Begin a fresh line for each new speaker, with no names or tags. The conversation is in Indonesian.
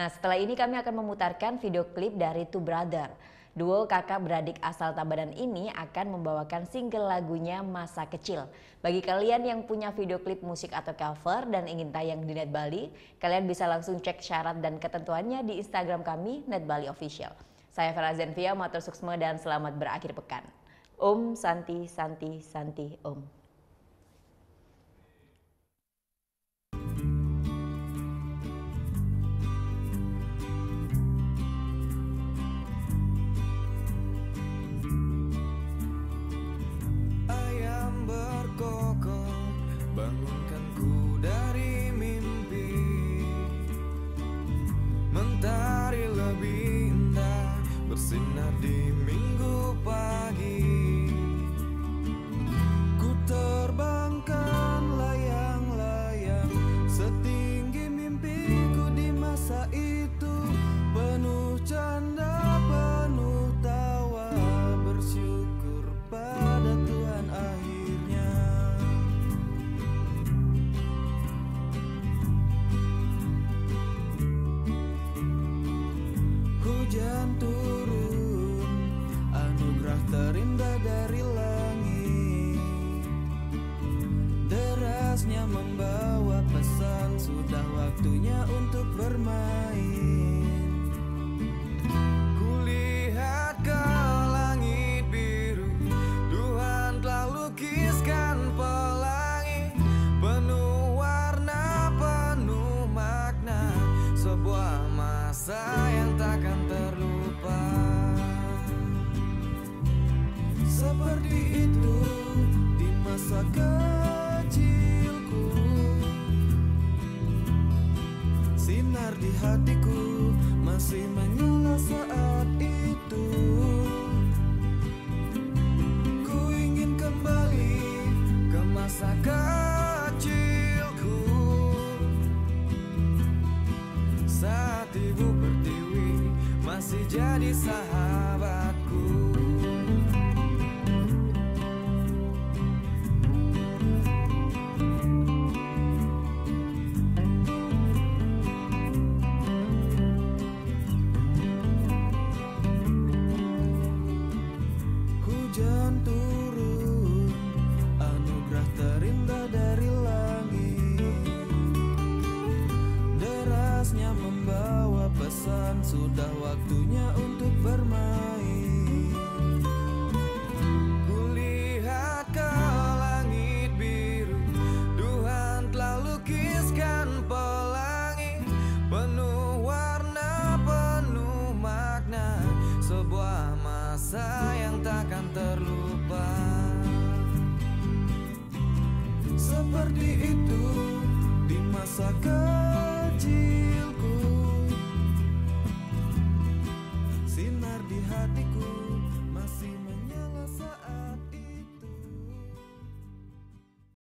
Nah, setelah ini kami akan memutarkan video klip dari Two Brother. Duo kakak beradik asal Tabanan ini akan membawakan single lagunya Masa Kecil. Bagi kalian yang punya video klip musik atau cover dan ingin tayang di Net Bali, kalian bisa langsung cek syarat dan ketentuannya di Instagram kami, Net Bali Official. Saya Farah Zenvia, matur suksma dan selamat berakhir pekan. Om Santi Santi Santi Om.
Bangunkanku dari mimpi, mentari lebih indah bersinar di minggu pagi. Ku terbangkan layang-layang setinggi mimpiku di masa itu, penuh canda, penuh tawa, bersyukur pada Tuhan akhirnya. Hujan turun, anugerah terindah dari langit. Derasnya membawa pesan, sudah waktunya untuk bermain. Kulihat ke langit biru, Tuhan telah lukiskan pelangi, penuh warna, penuh makna, sebuah masa yang takkan terlupa. Seperti itu di masa kecilku, sinar di hatiku masih menyala saat itu. Ku ingin kembali ke masa kecilku, saat ibu pertiwi masih jadi sahabatku. Hujan turun, anugerah terindah dari langit. Derasnya membawa pesan, sudah waktunya untuk bermain. Kulihat ke langit biru, Tuhan telah lukiskan pelangi, penuh warna, penuh makna, sebuah masa yang takkan terlupa. Seperti itu di masa